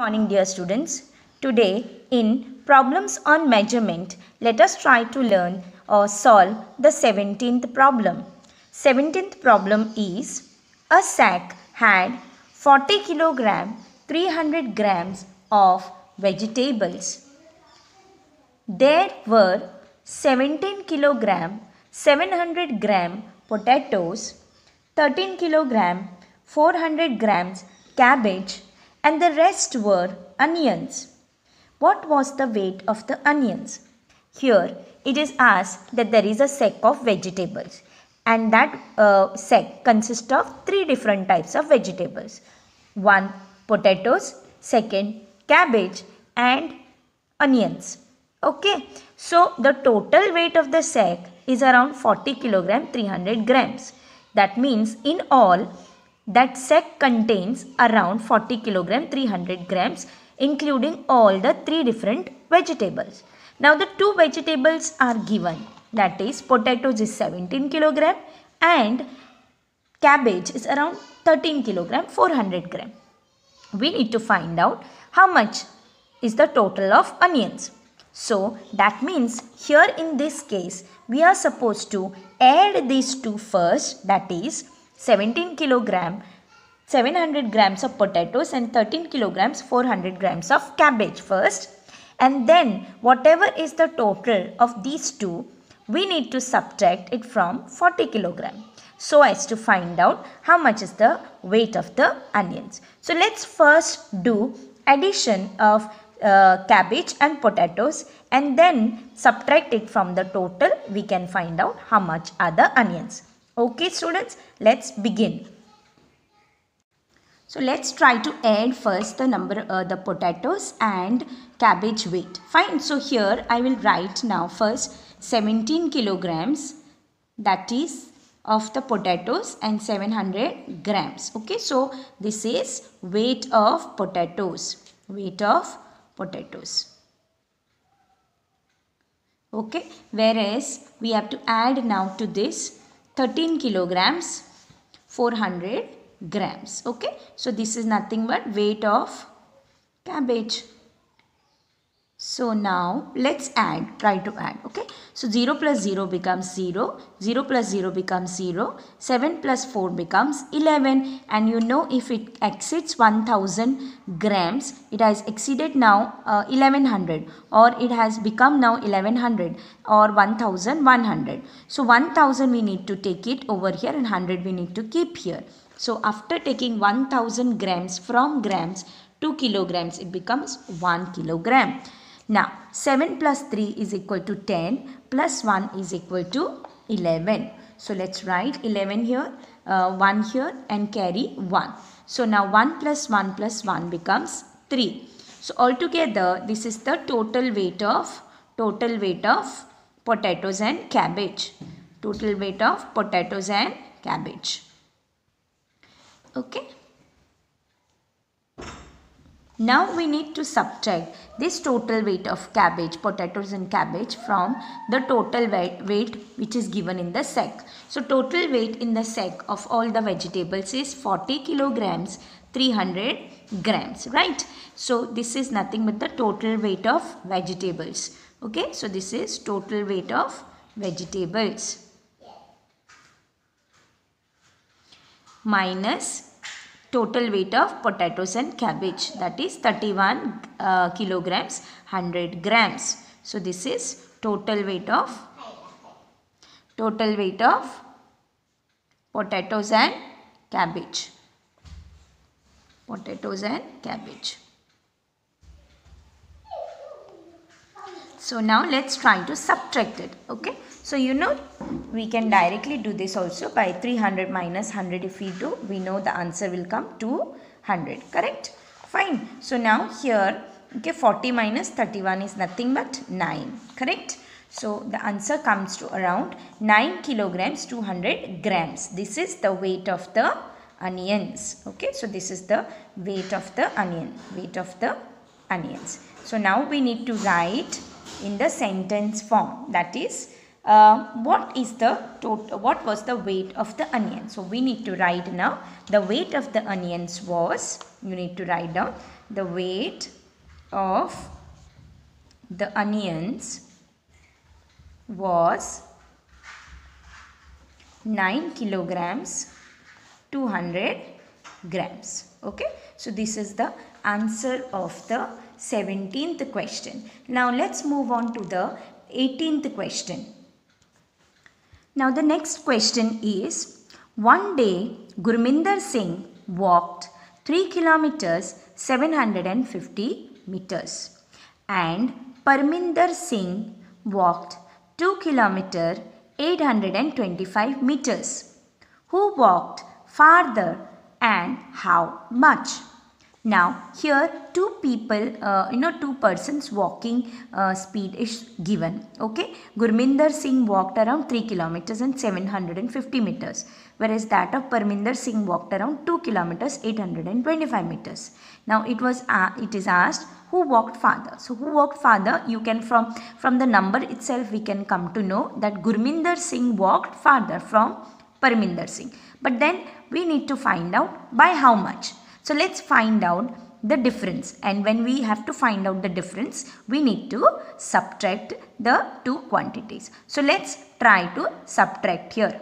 Morning, dear students. Today in problems on measurement, let us try to learn or solve the 17th problem. 17th problem is a sack had 40 kilogram 300 grams of vegetables. There were 17 kilogram 700 gram potatoes, 13 kilogram 400 grams cabbage, and the rest were onions. What was the weight of the onions? Here it is asked that there is a sack of vegetables and that sack consists of three different types of vegetables. One, potatoes, second, cabbage, and onions. Okay, so the total weight of the sack is around 40 kilogram 300 grams. That means in all that sack contains around 40 kilogram 300 grams including all the three different vegetables. Now the two vegetables are given, that is potatoes is 17 kilogram and cabbage is around 13 kilogram 400 gram. We need to find out how much is the total of onions. So that means here in this case we are supposed to add these two first, that is 17 kilogram 700 grams of potatoes and 13 kilograms 400 grams of cabbage first, and then whatever is the total of these two we need to subtract it from 40 kilogram so as to find out how much is the weight of the onions. So let's first do addition of cabbage and potatoes and then subtract it from the total. We can find out how much are the onions. Okay students, let's begin. So let's try to add first the number the potatoes and cabbage weight. Fine. So here I will write now first 17 kilograms, that is of the potatoes, and 700 grams. Okay, so this is weight of potatoes. Weight of potatoes. Okay, whereas we have to add now to this 13 kilograms 400 grams. Okay, so this is nothing but weight of cabbage. So now let's add, try to add. Okay, so 0 plus 0 becomes 0, 0 plus 0 becomes 0, 7 plus 4 becomes 11, and you know if it exceeds 1000 grams, it has exceeded now 1100, or it has become now 1100 or 1100. So 1000 we need to take it over here and 100 we need to keep here. So after taking 1000 grams from grams to kilograms, it becomes 1 kilogram. Now 7 plus 3 is equal to 10 plus 1 is equal to 11. So let's write 11 here, 1 here and carry 1. So now 1 plus 1 becomes 3. So altogether this is the total weight of potatoes and cabbage. Total weight of potatoes and cabbage. Okay. Now we need to subtract this total weight of cabbage, potatoes and cabbage from the total weight which is given in the sack. So total weight in the sack of all the vegetables is 40 kilograms 300 grams, right? So this is nothing but the total weight of vegetables. Okay, so this is total weight of vegetables minus total weight of potatoes and cabbage, that is 31 kilograms 100 grams. So this is total weight of potatoes and cabbage. Potatoes and cabbage. So now let's try to subtract it. Okay, so you know we can directly do this also by 300 minus 100. If we do, we know the answer will come 200. Correct? Fine. So now here, okay, 40 minus 31 is nothing but 9. Correct? So the answer comes to around 9 kilograms 200 grams. This is the weight of the onions. Okay, so this is the weight of the onions. So now we need to write in the sentence form, that is what was the weight of the onion? So we need to write now the weight of the onions was, you need to write down the weight of the onions was 9 kilograms 200 grams. Okay, so this is the answer of the 17th question. Now let's move on to the 18th question. Now the next question is, one day Gurminder Singh walked 3 kilometers 750 meters and Parminder Singh walked 2 kilometers 825 meters. Who walked farther and how much? Now here two persons walking speed is given. Okay, Gurminder Singh walked around 3 kilometers and 750 meters, whereas that of Parminder Singh walked around 2 kilometers 825 meters. Now it is asked who walked farther. So who walked farther, you can from the number itself we can come to know that Gurminder Singh walked farther from Parminder Singh. But then we need to find out by how much. So let's find out the difference, and when we have to find out the difference, we need to subtract the two quantities. So let's try to subtract here.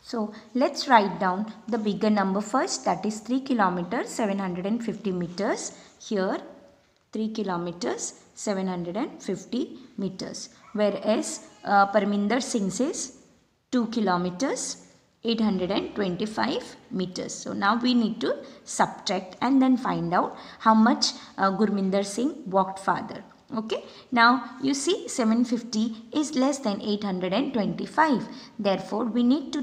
So let's write down the bigger number first, that is 3 kilometers 750 meters. Here 3 kilometers 750 meters, whereas Parminder Singh's is 2 kilometers 825 meters. So now we need to subtract and then find out how much Gurminder Singh walked farther. Okay, now you see 750 is less than 825. Therefore, we need to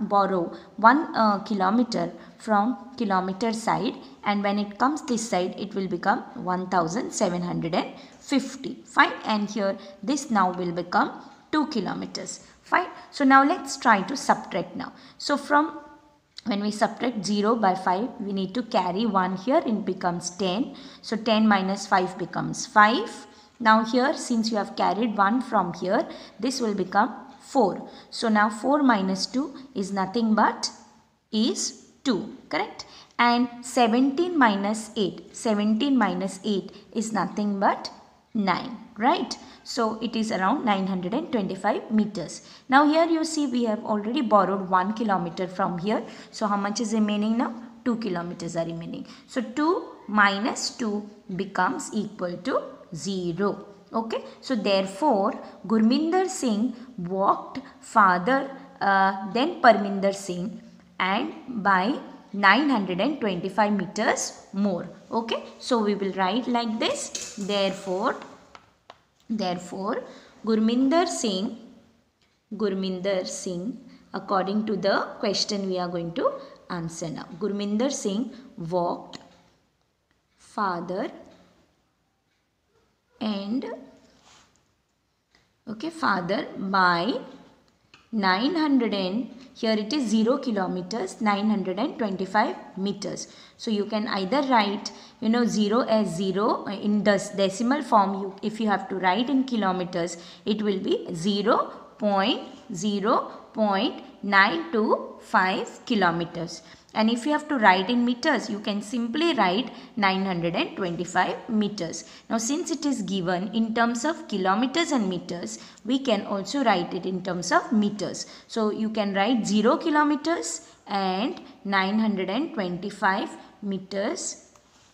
borrow 1 kilometer from kilometer side, and when it comes this side, it will become 1750. Fine, and here this now will become 2 kilometers. Fine. So now let's try to subtract now. So from when we subtract 0 by 5, we need to carry 1 here, it becomes 10. So 10 minus 5 becomes 5. Now here, since you have carried 1 from here, this will become 4. So now 4 minus 2 is nothing but is 2, correct? And 17 minus 8 is nothing but 9, right? So it is around 925 meters. Now here you see we have already borrowed 1 kilometer from here. So how much is remaining now? 2 kilometers are remaining. So 2 minus 2 becomes equal to 0. Okay. So therefore Gurminder Singh walked farther than Parminder Singh and by 925 meters more. Okay. So we will write like this. Therefore Gurminder Singh, according to the question we are going to answer now. Gurminder Singh walked farther by 900 here it is 0 kilometers 925 meters. So you can either write 0 as 0 in decimal form. If you have to write in kilometers, it will be 0.925 kilometers. And if you have to write in meters, you can simply write 925 meters. Now since it is given in terms of kilometers and meters, we can also write it in terms of meters. So you can write 0 kilometers and 925 meters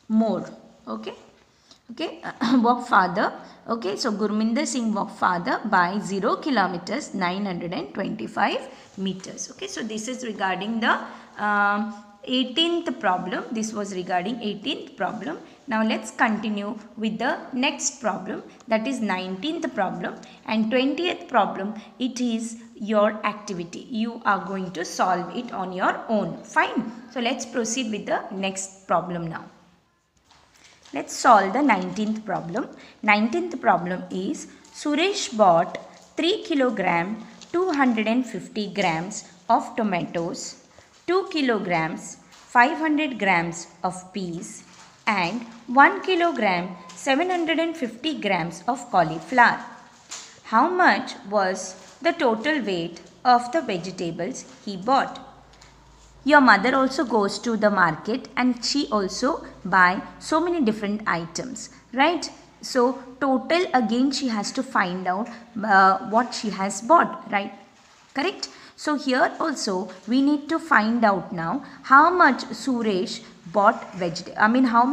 more. Okay. Walk farther. Okay, so Gurminder Singh walked farther by 0 kilometers 925 meters. Okay, so this is regarding the 18th problem. This was regarding 18th problem. Now let's continue with the next problem, that is 19th problem, and 20th problem. It is your activity. You are going to solve it on your own. Fine. So let's proceed with the next problem now. Let's solve the 19th problem. 19th problem is Suresh bought 3 kilogram 250 grams of tomatoes, 2 kilograms 500 grams of peas and 1 kilogram 750 grams of cauliflower. how much was the total weight of the vegetables he bought? Your mother also goes to the market and she also buy so many different items, right? So total, again she has to find out what she has bought, right? Correct? So here also we need to find out now how much Suresh bought how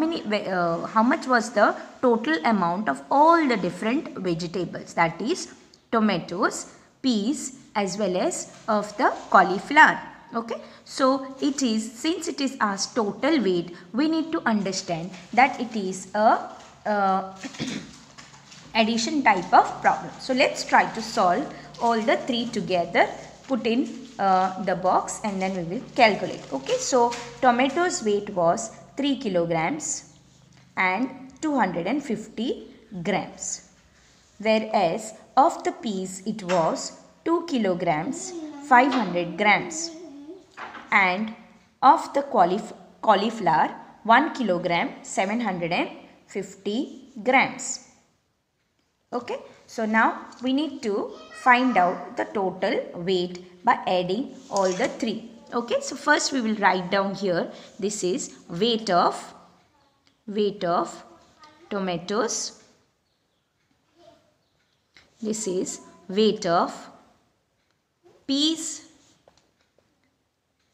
much was the total amount of all the different vegetables, that is tomatoes, peas as well as of the cauliflower. Okay, so it is, since it is asked total weight, we need to understand that it is a addition type of problem. So let's try to solve all the three together, put in the box and then we will calculate. Okay, so tomatoes weight was 3 kilograms and 250 grams, whereas of the peas it was 2 kilograms 500 grams, and of the cauliflower 1 kilogram 750 grams. Okay, so now we need to find out the total weight by adding all the three. Okay, so first we will write down here, this is weight of tomatoes, this is weight of peas,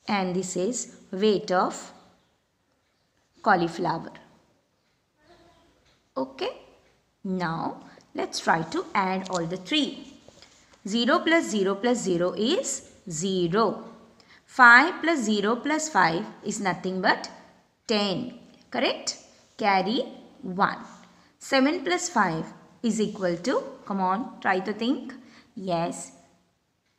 and this is weight of cauliflower. Okay, now let's try to add all the three. 0 plus 0 plus 0 is 0. 5 plus 0 plus 5 is nothing but 10. Correct? Carry 1. 7 plus 5 is equal to, come on, try to think. Yes.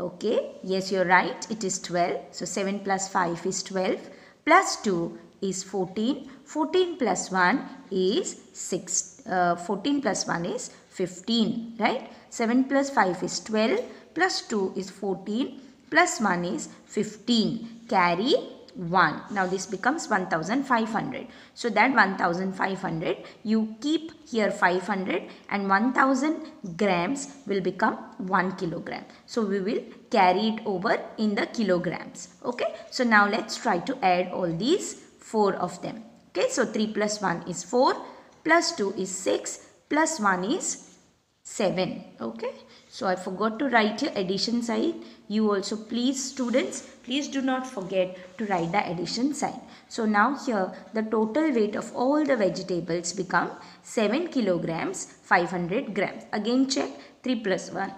Okay, yes, you're right, it is 12. So 7 plus 5 is 12, plus 2 is 14. 14 plus 1 is 6. 14 plus 1 is 15, right? 7 plus 5 is 12, plus 2 is 14, plus 1 is 15. Carry 1. Now this becomes 1500. So that 1500 you keep here 500 and 1000 grams will become 1 kilogram. So we will carry it over in the kilograms. Okay. So now let's try to add all these 4 of them. Okay. So 3 plus 1 is 4, plus 2 is 6, plus 1 is 7. Okay. So I forgot to write here addition sign. You also, please students, please do not forget to write the addition sign. So now here the total weight of all the vegetables become 7 kilograms 500 grams. Again check, 3 plus 1,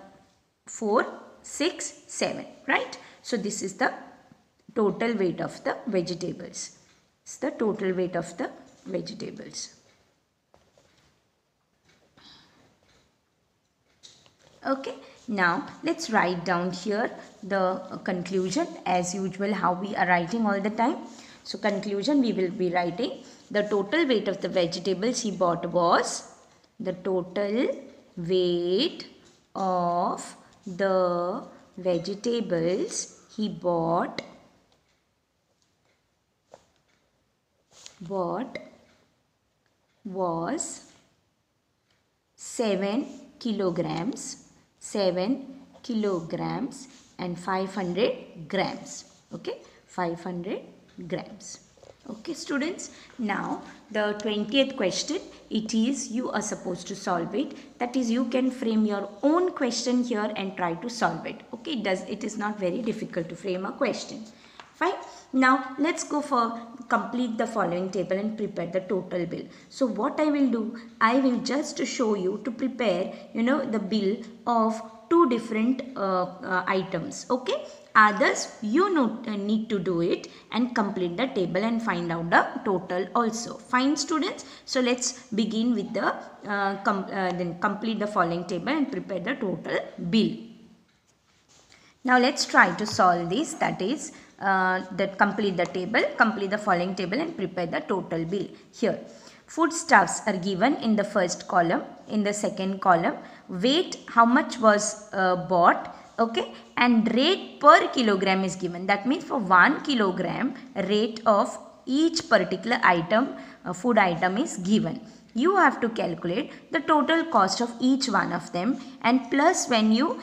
4, 6, 7, right? So this is the total weight of the vegetables. It's the total weight of the vegetables. Okay, now let's write down here the conclusion as usual, how we are writing all the time. So conclusion, we will be writing the total weight of the vegetables he bought was, the total weight of the vegetables he bought was 7 kilograms and 500 grams. Okay, 500 grams. Okay students, now the 20th question, it is you are supposed to solve it. That is, you can frame your own question here and try to solve it. Okay, it is not very difficult to frame a question. Fine. Now let's go for complete the following table and prepare the total bill. So what I will do, I will just show you to prepare, the bill of 2 different items. Okay. Others you need to do it and complete the table and find out the total also. Fine students. So let's begin with the then complete the following table and prepare the total bill. Now let's try to solve this, that is complete the table, complete the following table and prepare the total bill. Here foodstuffs are given in the first column, in the second column weight, how much was bought, okay, and rate per kilogram is given. That means for 1 kilogram rate of each particular item food item is given. You have to calculate the total cost of each one of them, and plus when you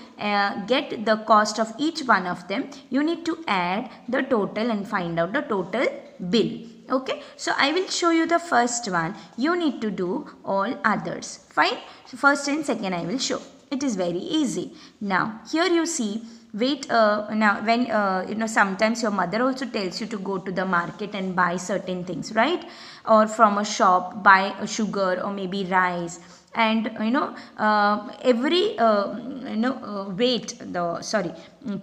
get the cost of each one of them, you need to add the total and find out the total bill. Okay, so I will show you the first one. You need to do all others. Fine. So first and second I will show. It is very easy. Now here you see weight. Now when sometimes your mother also tells you to go to the market and buy certain things, right? Or from a shop buy a sugar or maybe rice, and every weight,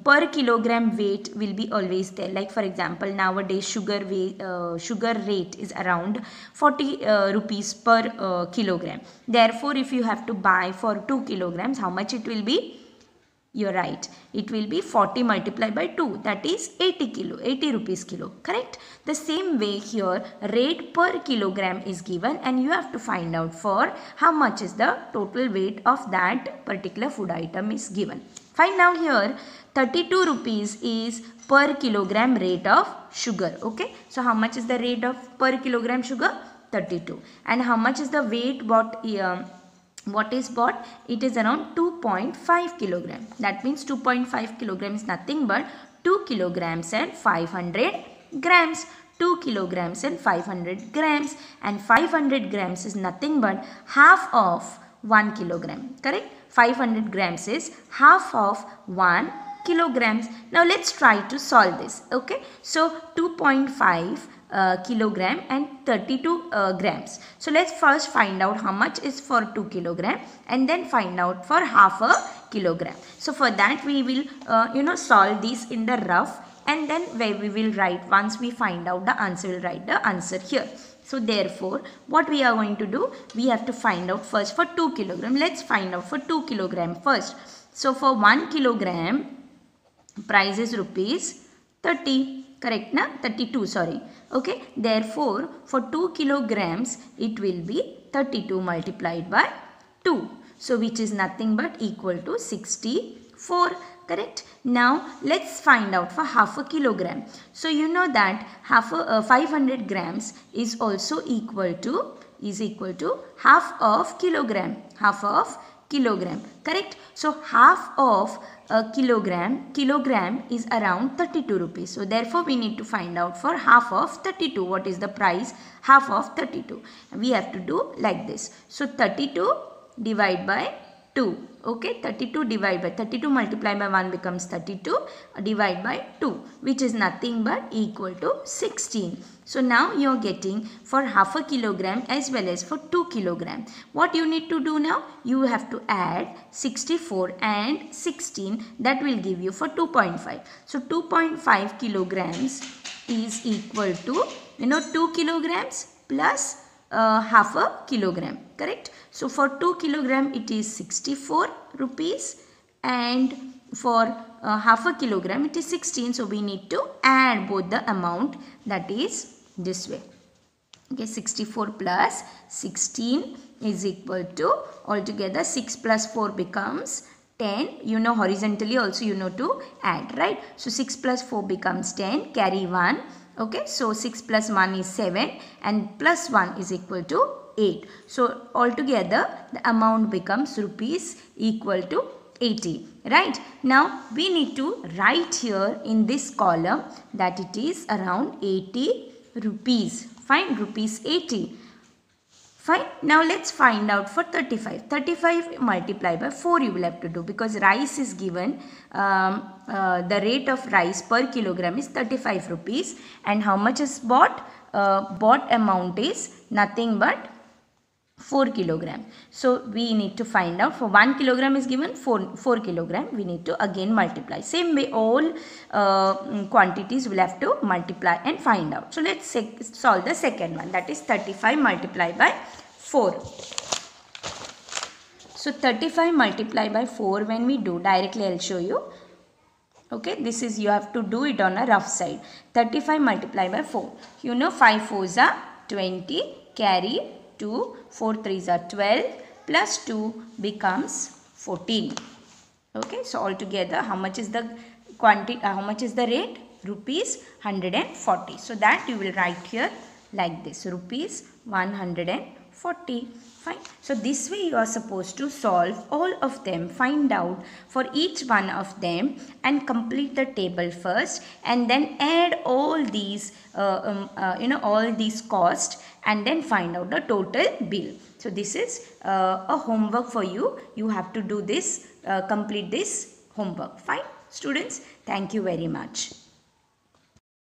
per kilogram weight will be always there. Like for example, nowadays sugar rate is around 40 rupees per kilogram. Therefore if you have to buy for 2 kilograms, how much it will be? You're right, it will be 40 multiplied by 2, that is 80 rupees kilo, correct? The same way here, rate per kilogram is given, and you have to find out for how much is the total weight of that particular food item is given. Fine. Now here 32 rupees is per kilogram rate of sugar. Okay, so how much is the rate of per kilogram sugar? 32. And how much is the weight what is bought? It is around 2.5 kilogram. That means 2.5 kilogram is nothing but 2 kilograms and 500 grams. 2 kilograms and 500 grams, and 500 grams is nothing but half of 1 kilogram. Correct? 500 grams is half of 1 kilograms. Now let's try to solve this. Okay, so 2.5 kilogram and 32 grams. So let's first find out how much is for 2 kilogram and then find out for half a kilogram. So for that we will solve these in the rough, and then where we will write, once we find out the answer, we'll write the answer here. So therefore what we are going to do, we have to find out first for 2 kilogram. Let's find out for 2 kilogram first. So for 1 kilogram price is rupees 30. Correct na? 32, sorry. Okay, therefore for 2 kilograms it will be 32 multiplied by 2. So which is nothing but equal to 64. Correct? Now let's find out for half a kilogram. So you know that 500 grams is also equal to half of kilogram. Half of kilogram. Correct? So half of a kilogram is around 32 rupees. So therefore we need to find out for half of 32. What is the price? Half of 32. We have to do like this. So 32 divided by 2. Okay, 32 divided by 32 multiplied by 1 becomes 32 divided by 2, which is nothing but equal to 16. So now you are getting for half a kilogram as well as for 2 kilogram. What you need to do now? You have to add 64 and 16, that will give you for 2.5. So 2.5 kilograms is equal to 2 kilograms plus half a kilogram. Correct? So for 2 kilogram it is 64 rupees, and for half a kilogram it is 16. So we need to add both the amount, that is this way. Okay, 64 plus 16 is equal to, altogether 6 plus 4 becomes 10. Horizontally also to add, right? So 6 plus 4 becomes 10, carry 1. Okay, so 6 plus 1 is 7 and plus 1 is equal to 8. So altogether the amount becomes rupees equal to 80. Right? Now we need to write here in this column that it is around 80 rupees. Fine, rupees 80. Fine. Now let's find out for 35. 35 multiplied by 4 you will have to do, because rice is given. The rate of rice per kilogram is 35 rupees. And how much is bought? Bought amount is nothing but 4 kilogram. So we need to find out for 1 kilogram is given 4 kilogram. We need to again multiply. Same way all quantities will have to multiply and find out. So let's solve the second one, that is 35 multiplied by 4. So 35 multiplied by 4 when we do, directly I will show you. Okay, this is, you have to do it on a rough side. 35 multiplied by 4. 5 4s are 20, carry 2, 4 3s are 12, plus 2 becomes 14. Okay, so altogether how much is the quantity, how much is the rate? Rupees 140. So that you will write here like this, rupees 140. Fine. So this way you are supposed to solve all of them, find out for each one of them and complete the table first, and then add all these all these costs and then find out the total bill. So this is a homework for you. You have to do this, complete this homework. Fine students, thank you very much.